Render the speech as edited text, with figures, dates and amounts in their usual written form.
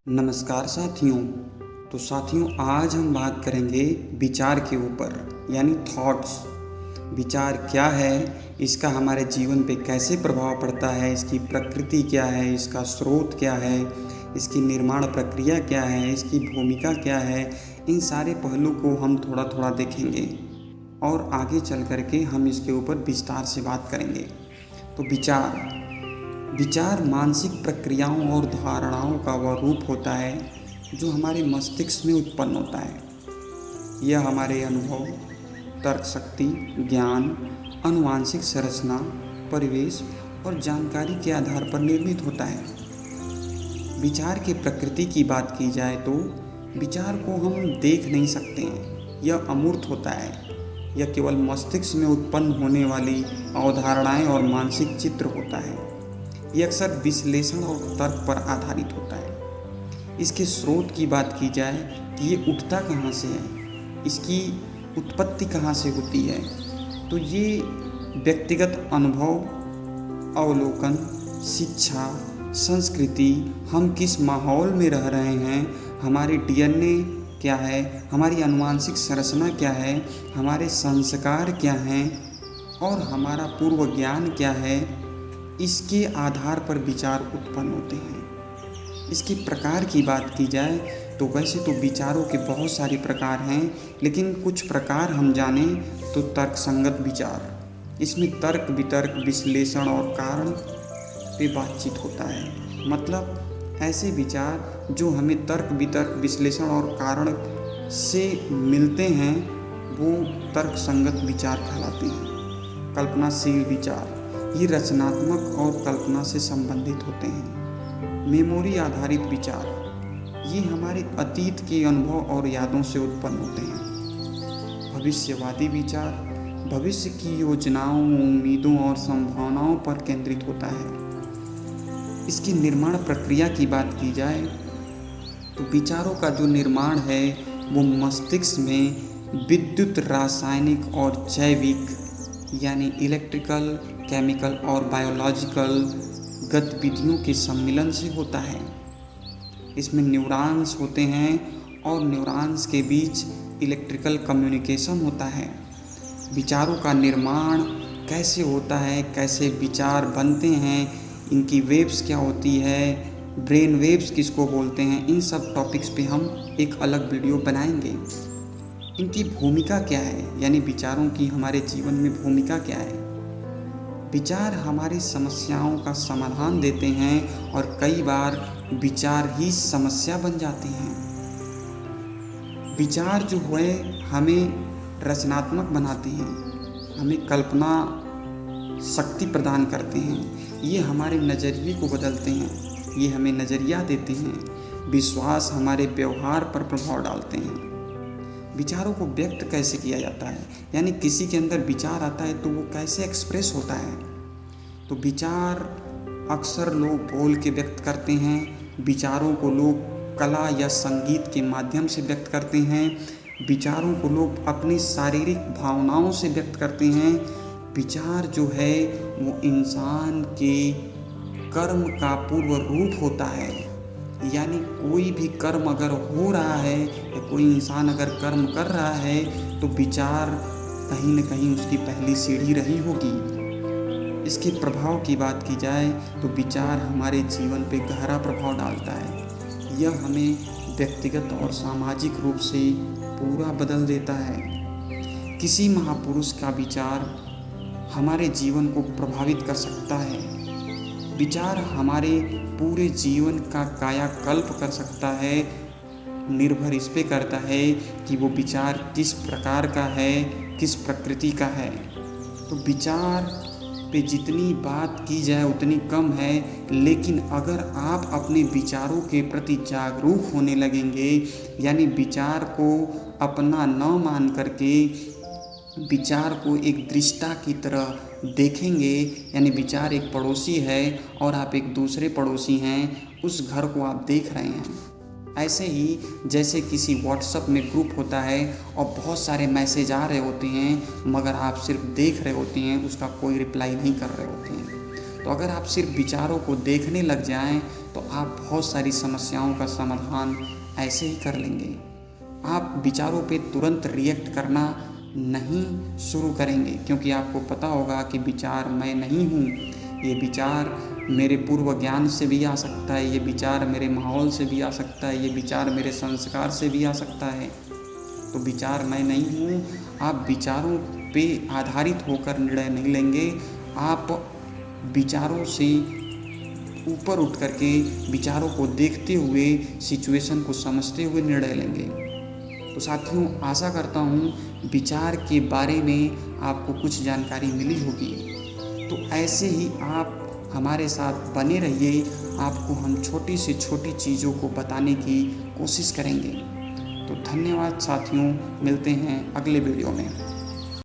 नमस्कार साथियों। तो साथियों, आज हम बात करेंगे विचार के ऊपर, यानी थॉट्स। विचार क्या है, इसका हमारे जीवन पे कैसे प्रभाव पड़ता है, इसकी प्रकृति क्या है, इसका स्रोत क्या है, इसकी निर्माण प्रक्रिया क्या है, इसकी भूमिका क्या है, इन सारे पहलू को हम थोड़ा थोड़ा देखेंगे और आगे चल कर के हम इसके ऊपर विस्तार से बात करेंगे। तो विचार मानसिक प्रक्रियाओं और धारणाओं का वह रूप होता है जो हमारे मस्तिष्क में उत्पन्न होता है। यह हमारे अनुभव, तर्क शक्ति, ज्ञान, आनुवंशिक संरचना, परिवेश और जानकारी के आधार पर निर्मित होता है। विचार की प्रकृति की बात की जाए तो विचार को हम देख नहीं सकते हैं, यह अमूर्त होता है। यह केवल मस्तिष्क में उत्पन्न होने वाली अवधारणाएं और मानसिक चित्र होता है। ये अक्सर विश्लेषण और तर्क पर आधारित होता है। इसके स्रोत की बात की जाए कि ये उठता कहाँ से है, इसकी उत्पत्ति कहाँ से होती है, तो ये व्यक्तिगत अनुभव, अवलोकन, शिक्षा, संस्कृति, हम किस माहौल में रह रहे हैं, हमारे डीएनए क्या है, हमारी आनुवंशिक संरचना क्या है, हमारे संस्कार क्या हैं और हमारा पूर्व ज्ञान क्या है, इसके आधार पर विचार उत्पन्न होते हैं। इसके प्रकार की बात की जाए तो वैसे तो विचारों के बहुत सारे प्रकार हैं, लेकिन कुछ प्रकार हम जानें तो तर्कसंगत विचार। इसमें तर्क, वितर्क, विश्लेषण और कारण पे बातचीत होता है। मतलब ऐसे विचार जो हमें तर्क, वितर्क, विश्लेषण और कारण से मिलते हैं वो तर्कसंगत विचार कहलाते हैं। कल्पनाशील विचार, ये रचनात्मक और कल्पना से संबंधित होते हैं। मेमोरी आधारित विचार, ये हमारे अतीत के अनुभव और यादों से उत्पन्न होते हैं। भविष्यवादी विचार, भविष्य की योजनाओं, उम्मीदों और संभावनाओं पर केंद्रित होता है। इसकी निर्माण प्रक्रिया की बात की जाए तो विचारों का जो निर्माण है वो मस्तिष्क में विद्युत, रासायनिक और जैविक यानी इलेक्ट्रिकल, केमिकल और बायोलॉजिकल गतिविधियों के सम्मिलन से होता है। इसमें न्यूरॉन्स होते हैं और न्यूरॉन्स के बीच इलेक्ट्रिकल कम्युनिकेशन होता है। विचारों का निर्माण कैसे होता है, कैसे विचार बनते हैं, इनकी वेव्स क्या होती है, ब्रेन वेव्स किसको बोलते हैं, इन सब टॉपिक्स पे हम एक अलग वीडियो बनाएंगे। इनकी भूमिका क्या है, यानी विचारों की हमारे जीवन में भूमिका क्या है। विचार हमारी समस्याओं का समाधान देते हैं और कई बार विचार ही समस्या बन जाते हैं। विचार जो है हमें रचनात्मक बनाते हैं, हमें कल्पना शक्ति प्रदान करते हैं, ये हमारे नज़रिए को बदलते हैं, ये हमें नज़रिया देते हैं, विश्वास हमारे व्यवहार पर प्रभाव डालते हैं। विचारों को व्यक्त कैसे किया जाता है, यानी किसी के अंदर विचार आता है तो वो कैसे एक्सप्रेस होता है। तो विचार अक्सर लोग बोल के व्यक्त करते हैं, विचारों को लोग कला या संगीत के माध्यम से व्यक्त करते हैं, विचारों को लोग अपनी शारीरिक भावनाओं से व्यक्त करते हैं। विचार जो है वो इंसान के कर्म का पूर्व रूप होता है, यानी कोई भी कर्म अगर हो रहा है या कोई इंसान अगर कर्म कर रहा है तो विचार कहीं न कहीं उसकी पहली सीढ़ी रही होगी। इसके प्रभाव की बात की जाए तो विचार हमारे जीवन पे गहरा प्रभाव डालता है। यह हमें व्यक्तिगत और सामाजिक रूप से पूरा बदल देता है। किसी महापुरुष का विचार हमारे जीवन को प्रभावित कर सकता है। विचार हमारे पूरे जीवन का कायाकल्प कर सकता है। निर्भर इस पे करता है कि वो विचार किस प्रकार का है, किस प्रकृति का है। तो विचार पे जितनी बात की जाए उतनी कम है, लेकिन अगर आप अपने विचारों के प्रति जागरूक होने लगेंगे, यानी विचार को अपना न मान करके विचार को एक दृष्टा की तरह देखेंगे, यानी विचार एक पड़ोसी है और आप एक दूसरे पड़ोसी हैं, उस घर को आप देख रहे हैं। ऐसे ही जैसे किसी व्हाट्सएप में ग्रुप होता है और बहुत सारे मैसेज आ रहे होते हैं मगर आप सिर्फ देख रहे होते हैं, उसका कोई रिप्लाई नहीं कर रहे होते हैं। तो अगर आप सिर्फ विचारों को देखने लग जाएं तो आप बहुत सारी समस्याओं का समाधान ऐसे ही कर लेंगे। आप विचारों पे तुरंत रिएक्ट करना नहीं शुरू करेंगे, क्योंकि आपको पता होगा कि विचार मैं नहीं हूँ। ये विचार मेरे पूर्व ज्ञान से भी आ सकता है, ये विचार मेरे माहौल से भी आ सकता है, ये विचार मेरे संस्कार से भी आ सकता है। तो विचार मैं नहीं हूँ। आप विचारों पे आधारित होकर निर्णय नहीं लेंगे। आप विचारों से ऊपर उठ करके विचारों को देखते हुए, सिचुएशन को समझते हुए निर्णय लेंगे। तो साथियों, आशा करता हूँ विचार के बारे में आपको कुछ जानकारी मिली होगी। तो ऐसे ही आप हमारे साथ बने रहिए। आपको हम छोटी से छोटी चीज़ों को बताने की कोशिश करेंगे। तो धन्यवाद साथियों, मिलते हैं अगले वीडियो में।